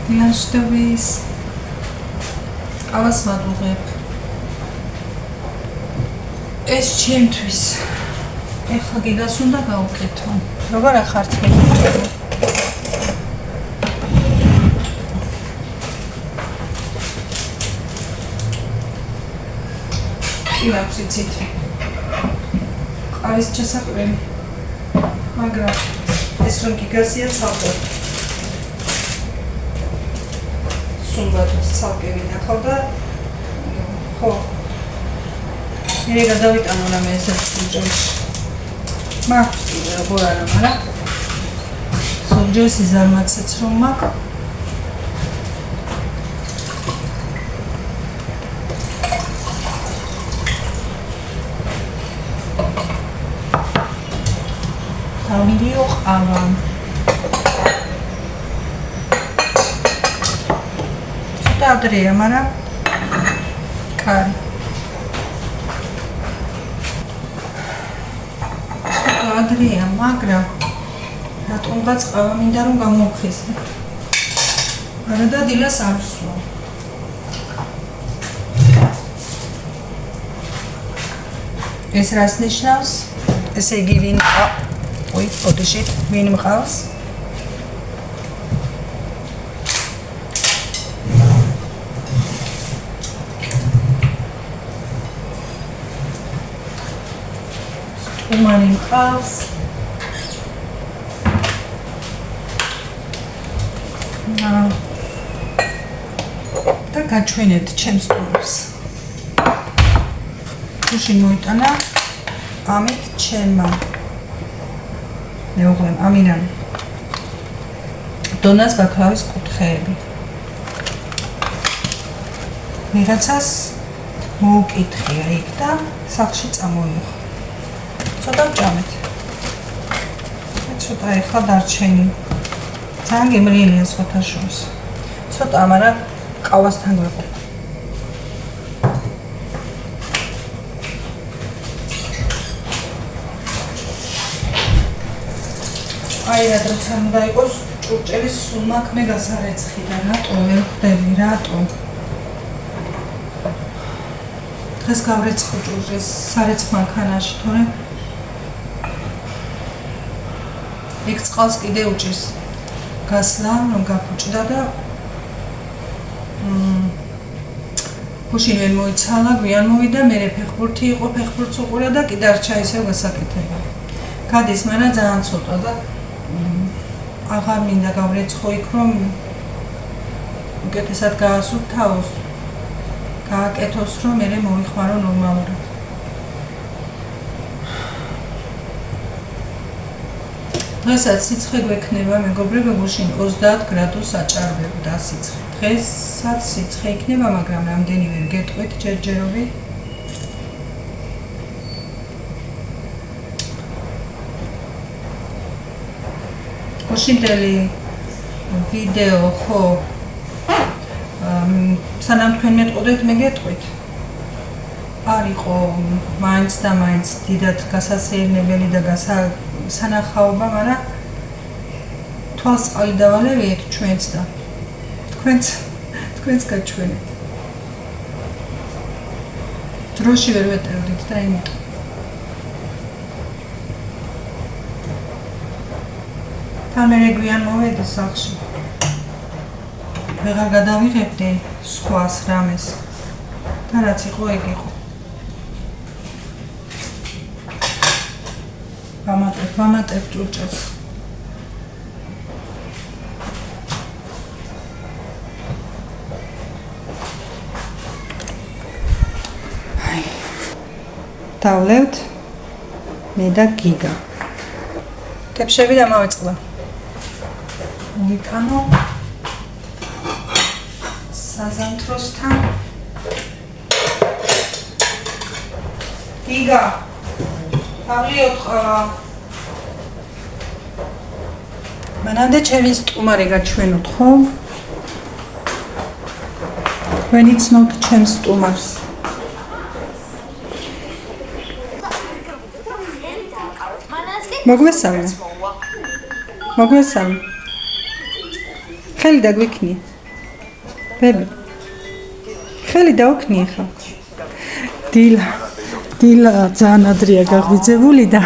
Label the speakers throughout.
Speaker 1: დილანშტობის ყავას ვადუღებ. ეს ჩემთვის. ეხლა გიგას უნდა გავუკეთო. როგორ ახართ მე? კი აქვს იცით. ყავის ჩასაკვები. მაგრამ ეს რომ გიგასია ცალკე. სულბათს ცალკე ვინახავ და ხო. მე გადავიტანო რამე ესეც უჯრედში. მაქვს როგორ არა, მაგრამ სულჯეს იზარმაცეც რომ მაქვს. დავიდიო ყავა. ცოტა ადრეა, მაგრამ კარი. ადრეა, მაგრამ რატომღაც ყავა მინდა რომ გამოვხიზნე. არა და დილას არ ვსვა. ეს რას ნიშნავს? ესე იგი ვინ ოდიშით ვინ მყავს? სტუმარი მყავს. და გაჩვენეთ ჩემს სტუმარს. გუში მოიტანა ამით ჩემმა მეუღლემ ამინამ დონას ბაქლავის კუთხეები. ვიღაცას მოუკითხია იქ და სახლში წამოიღო. ცოტა ვჭამეთ. ცოტა ეხლა დარჩენი. ძალიან გემრიელია სხვათა შორის. ცოტა, მაგრამ ყავასთან გვეყო. აი რადგან უნდა იყოს ჭურჭელის სულმაქ მე გასარეცხი და რატო ვერ ხვდები, რატო? დღეს გავრეცხო ჭურჭელს სარეცხ მანქანაში, თორე იქ წყალს კიდე უჭირს. გასლა რომ გაფუჭდა და გუშინ ვერ მოიცალა, გვიან მოვიდა, მერე ფეხბურთი იყო, ფეხბურთს უყურა და კიდე არ ჩაისევ გასაკეთება. გადის, მაგრამ ძალიან ცოტა და აღარ მინდა გავრეცხო იქ, რომ უკეთესად გაასვით თავს, გააკეთოს, რომ მერე მოვიხმარო ნორმალურად. დღესაც სიცხე გვექნება, მეგობრებო, გუშინ 30 გრადუსს აჭარბებდა სიცხე. დღესაც სიცხე იქნება, მაგრამ რამდენი ვერ გეტყვით ჯერჯერობით. გუშინდელი ვიდეო ხო სანამ თქვენ მეტყოდეთ მე გეტყვით. არ იყო მაინც და მაინც დიდად გასასეირნებელი და სანახაობა, მაგრამ თვალს წყალი დავალევიეთ ჩვენც და თქვენც გაჩვენეთ. დროში ვერ ვეტევდით და იმიტომ. თან მერე გვიან მოვედი სახლში. ვეღარ გადავიღებდი სხვას რამეს და რაც იყო ეგ იყო. ვამატებ ჭურჭელს. დავლევთ მე და გიგა. კეფშები და მოვიწყდა. მოვიტანო საზამთროსთან. გიგა ავლიოთ ყავა. მანამდე ჩემი სტუმარი გაჩვენოთ, ხო? თქვენი ცნობთ ჩემს სტუმარს. მოგვესალმე. ხელი დაგვიქნი. ბები. ხელი დაუქნი ახლა. დილა ძალიან ადრეა გაღვიძებული და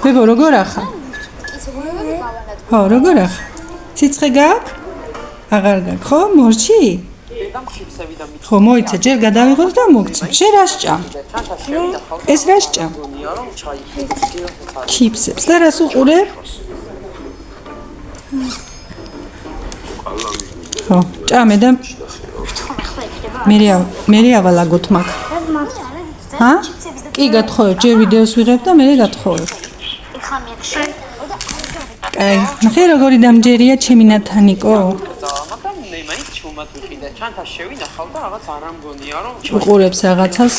Speaker 1: ბებო როგორ ახარ? ხო, როგორ ახარ? სიცხე გაქვს? აღარ გაქვს, ხო? მორჩი? ხო, მოიცა, ჯერ გადავიღოთ და მოგწევ. შენ რა სჭამ? ეს რა სჭამ? ჩიპსებს და რას უყურებ? ხო, ჭამე და მე ავალაგოთ მაგ. ჰა? კი, გათხოვებ, ჯერ ვიდეოს ვიღებ და მე გათხოვებ. აი, ნახე როგორი დამჯერია ჩემი ნათანიკო. უყურებს რაღაცას.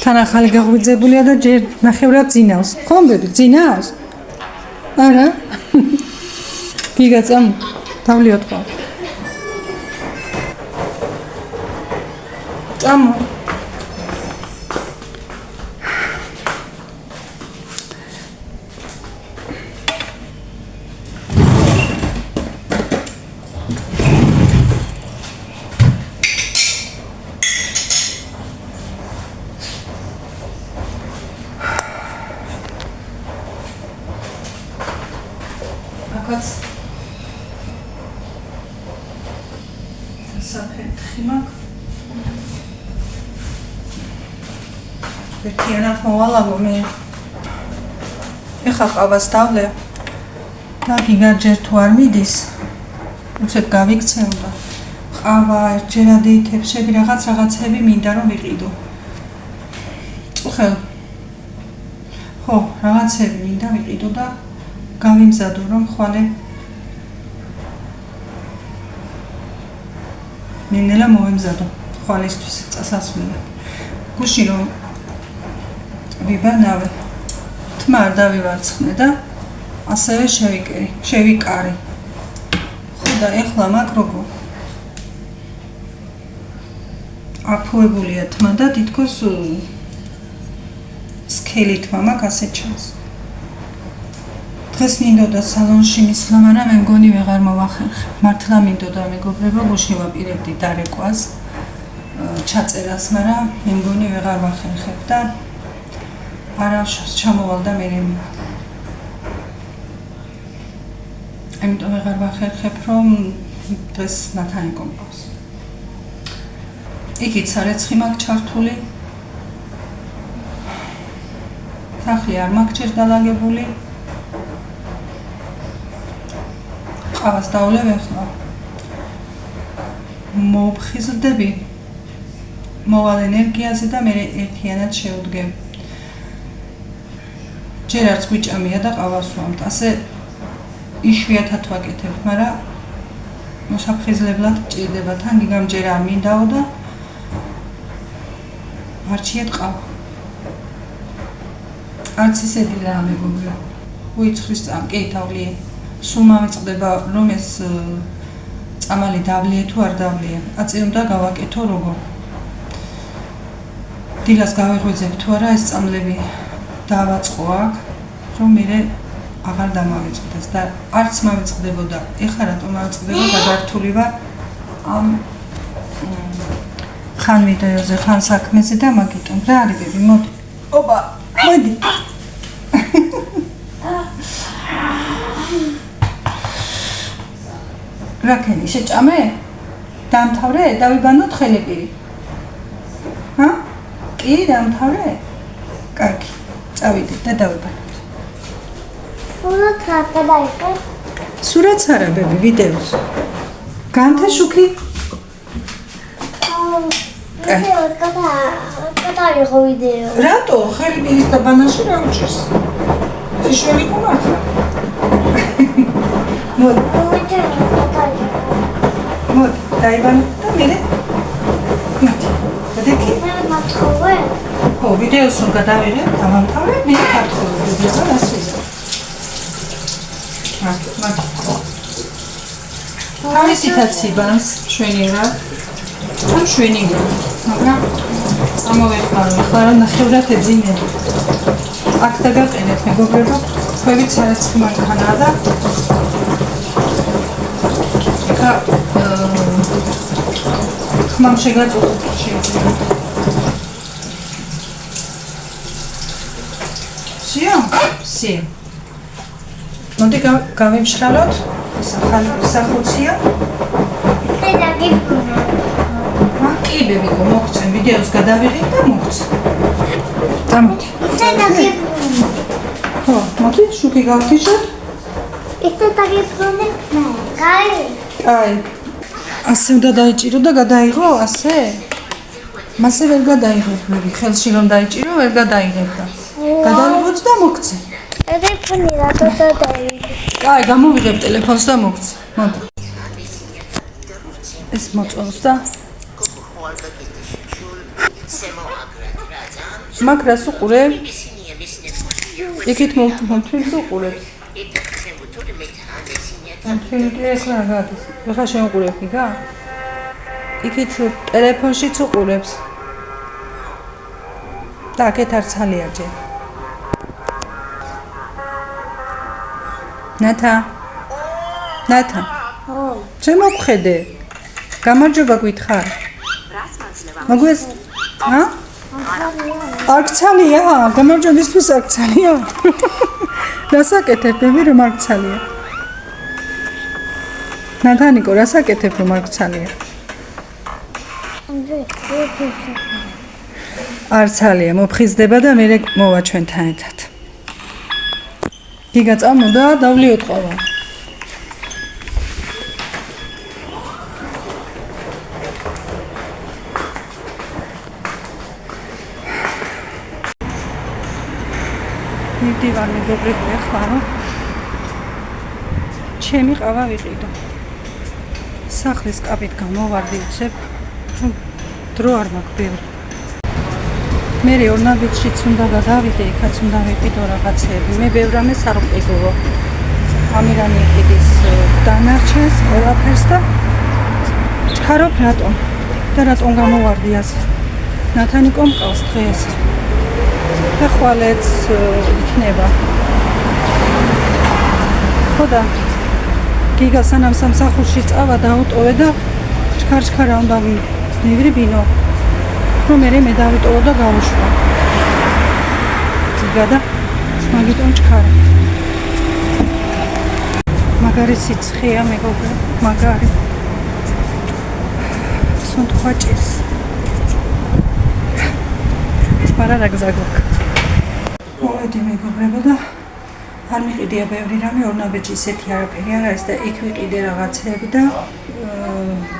Speaker 1: თან ახალი გაღვიძებულია და ჯერ ნახევრად წინავს. ხომ ბები, წინავს? არა? გიგაწამ დავლიოთ ხო? წამო. აკაც საფეთხი მაქვს. ერთიანად მოვალაგო მე. ეხა ყავას დავლე და გიგაჯერ თუ არ მიდის, უცებ გავიქცევ და ყავა ერთჯერად ითებშები რაღაცები მინდა რომ ვიყიდო. წუხელ. ხო, რაღაცები მინდა ვიყიდო და გავიმზადო რომ ხვალე ნენელა მოვემზადო ხვალისთვის წასასვლელად. გუში რომ ვიბანავე, თმა არ დავივარცხნე და ასევე შევიკარე. ხო და ეხლა მაგ როგორ აფუებულია თმა და თითქოს სქელი თმა მაქვს ასე ჩანს. დღეს მინდოდა სალონში მისვლა, მაგრამ მე მგონი ვეღარ მოვახერხებ. მართლა მინდოდა მეგობრებო, გუშინ ვაპირებდი დარეკვას, ჩაწერას, მაგრამ მე მგონი ვეღარ ვახერხებ და არაშოს ჩამოვალ და მე მივა. ამიტომ ვეღარ ვახერხებ, რომ დღეს ნათანიკო მყავს. იქით სარეცხი მაქვს ჩართული. სახლი არ მაქვს ჯერ დალაგებული. ყავას დავლევ ახლა. მოვხიზლდები მოვალ ენერგიაზე და მე ერთიანად შევდგებ. ჯერ არც გვიჭამია და ყავას ვამთ. ასე იშვიათად ვაკეთებ, მაგრამ მოსაფხიზლებლად ჭირდება. თან გიგამჯერ არ მინდაო და არჩიეთ ყავა. არც ისეთი რა მეგობრებო. უიცხრის წამ, კი დავლიე. სულ მომწყდება რომ ეს წამალი დავლიე თუ არ დავლიე. აწი უნდა გავაკეთო როგორ. დილას გავიღვიძებ თუ არა ეს წამლები დავაწყო აქ, რომ მე აღარ დამავიწყდეს და არც მავიწყდებოდა. ეხლა რატომ მავიწყდება გადართული ვარ ამ ხან ვიდეოზე, ხან საქმეზე და მაგიტომ რა არის ბები, მოდი. ოპა, მოდი. რაკენი შეჭამე? დამთავრე? დავიბანოთ ხელები? ჰა? კი, დამთავრე? კარგი, წავიდეთ და დავიბანოთ. სურათს არა ბები, ვიდეოს. განთა შუქი?
Speaker 2: გადაიღო ვიდეო.
Speaker 1: რატო? ხელი პირის და ბანანში რა უჭირს? შიშველი ყურახა. მოდი, დაიბანოთ და მერე. მოდი. გადაკი?
Speaker 2: მე მათხოვე.
Speaker 1: ხო, ვიდეოს რომ გადავიღებ, დავამთავრებ, მე გათხოვებ ვიდეო და ასეა. მაგ. თავისითაც იბანს შვენიერად. თუ შვენიერად, მაგრამ წამოვეხმარო, ახლა რა ნახევრად ეძინებ. აქ დაგაყენეთ მეგობრებო, თქვენით სარეცხი მანქანაა და ეხლა ხმამ შეგაწუხოთ შეიძლება. სიო? სიო. მოდი გავიმშრალოთ. ეს ახალი სახუცია. კი ბებიკო, მოგცემ ვიდეოს გადავიღებ და მოგცემ. დამოდი. ხო, მოდი შუქი გავთიშოთ. კაი. ასე უნდა დაიჭირო და გადაიღო, ასე? მასე ვერ გადაიღებ, ბები, ხელში რომ დაიჭირო, ვერ გადაიღებდა. გადავიღოთ და მოგცე.
Speaker 2: ტელეფონი რატო გადაიღე?
Speaker 1: კაი, გამოვიღებ ტელეფონს და მოგცე. მოდი. ეს მოწონს და მაგრას უყურებ? იქით მომთვილს უყურებ? მომთვილი ეხლა რა გადის? ეხლა შენ უყურებ იქა? იქით ტელეფონშიც უყურებს? და აქეთ არ ცალია ჯერ. ნათა? ნათა? შენ მოგხედე? გამარჯობა გითხარ? მოგვეს? ჰა? არ გცალია? გამარჯვებისთვის არ გცალია? რასაკეთებ, ბები, რომ არ გცალია? ნათანიკო, რასაკეთებ, რომ არ გცალია? არ ცალია, მოფხიზდება და მე მოვა ჩვენთან ერთად. გიგა წამოდა, დავლიოთ ყავა. მივდივარ მეგობრებო, ახლა რომ ჩემი ყავა ვიყიდო. სახლის კაპით გამოვარდი უცებ, დრო არ მაქვს ბევრი. მე ორნაბიჯშიც უნდა გადავიდე, იქაც უნდა ვიყიდო რაღაცები. მე ბევრ რამეს არ ვყიდულო. ამირანი იყიდის დანარჩენს, ყველაფერს და ვჩქარობ რატომ. და რატომ გამოვარდი ასე. ნათანიკო მყავს დღეს. და ხვალეც იქნება. ხო და გიგა სანამ სამსახურში წავა დაუტოვე და ჩქარ-ჩქარა უნდა მივრიბინო. რომ მე დავიტოვო და გავუშვა. გიგა და მაგიტომ ჩქარა. მაგარი სიცხეა მეგობრებო, მაგარი. სუნთქვა ჭირს. მარა რა გზა გვაქვს. მოვედი მეგობრებო და არ მიყიდია ბევრი რამე, ორნაბიჯი ისეთი არაფერი არ არის და იქ ვიყიდე რაღაცები და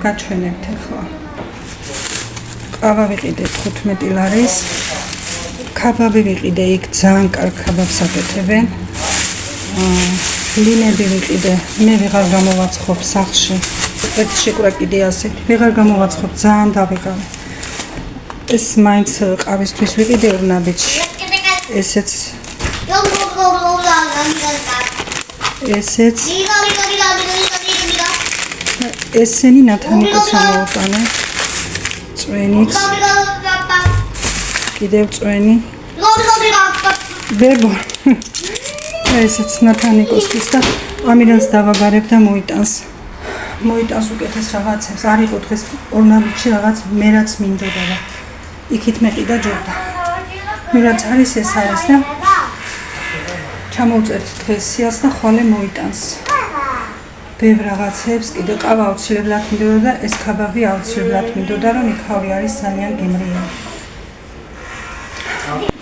Speaker 1: გაჩვენებთ ახლა. ყავა ვიყიდე 15 ლარის. ქაბაბი ვიყიდე, იქ ძალიან კარგ ქაბაბს აკეთებენ. ლინები ვიყიდე, მე ვეღარ გამოვაცხობ სახლში. ერთ შეკვრა კიდე ასეთი. ვეღარ გამოვაცხობ, ძალიან დავიღალე. ეს მაინც ყავისთვის ვიყიდე ორნაბიჯში. ესეც ესენი ნათანიკოს ამოვუტანე. წვენიც. კიდევ წვენი. ბებო. ესეც ნათანიკოსთვის და ამირანს დავაბარებ და მოიტანს. მოიტანს უკეთეს რაღაცებს. არ იყო დღეს ორნაბიჯში რაღაც მე რაც მინდოდა და იქით მეყიდა ჯობდა. მე რაც არის ეს არის და ჩამოვწერთ დღეს სიას და ხვალე მოიტანს. ბევრ რაღაცებს, კიდე ყავა აუცილებლად მინდოდა და ეს ქაბაბი აუცილებლად მინდოდა, რომ იქავი არის ძალიან გემრიელი.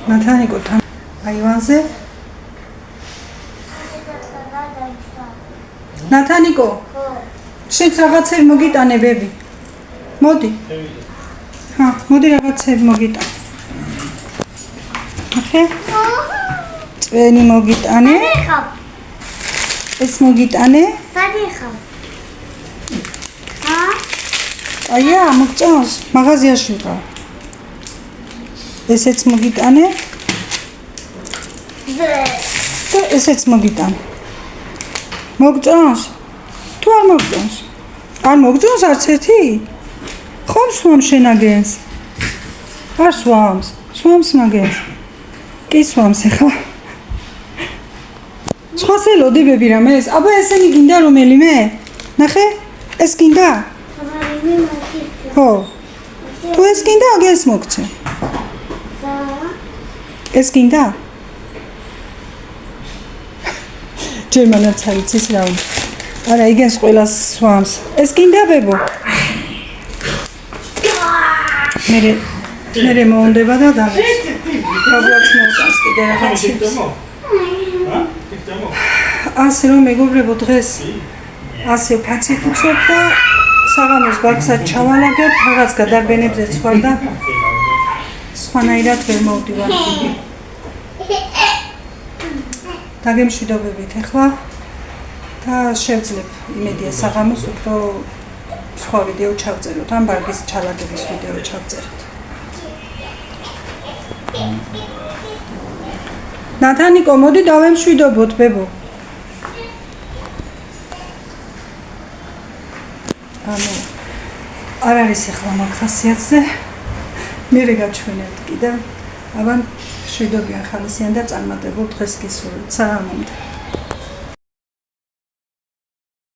Speaker 1: ნათანიკო თან აივანზე. ნათანიკო. შენც რაღაცები მოგიტანე ბები. მოდი. ჰა, მოდი რაღაცები მოგიტანე. ოკეი? წვენი მოგიტანე. ეს მოგიტანე.
Speaker 2: გადიხავ.
Speaker 1: აია, მოგწონს, მაღაზიაში ვიყავ. ესეც მოგიტანე. და ესეც მოგიტანე. მოგწონს? თუ არ მოგწონს? არ მოგწონს არც ერთი? ხომ სვამს შენაგენს? არ სვამს, სვამს მაგენს. კი სვამს ახლა. სხვას ელოდი ბები რამეს? აბა ესენი გინდა რომელიმე? ნახე? ეს გინდა? ხო. თუ ეს გინდა, აგ ეს მოგცე. ეს გინდა? ჯერ მანაც არ იცის რა უნდა. არა, იგენს ყველას სვამს. ეს გინდა ბებო? მე მოუნდება და დამის. როგორც მოუწას კიდე რაღაც ის. ასე რომ მეგობრებო დღეს ასე ფაცი ვწვევ და საღამოს ბაქსაც ჩავალაგებ, რაღაც გადარბენებზეც ვარ და სხვანაირად ვერ მოვდივარ. დაგემშვიდობებით ახლა და შევძლებ იმედია საღამოს უფრო სხვა ვიდეო ჩავწეროთ, ან ბარგის ჩალაგების ვიდეო ჩავწეროთ. ნათანიკო, მოდი დავემშვიდობოთ ბებო. ანუ არ არის ახლა მაგხასიათზე. მერე გაჩვენებთ კიდევ. აბა შვიდობიან ხალისიან და წარმატებულ დღეს გისურვებთ. საღამომდე.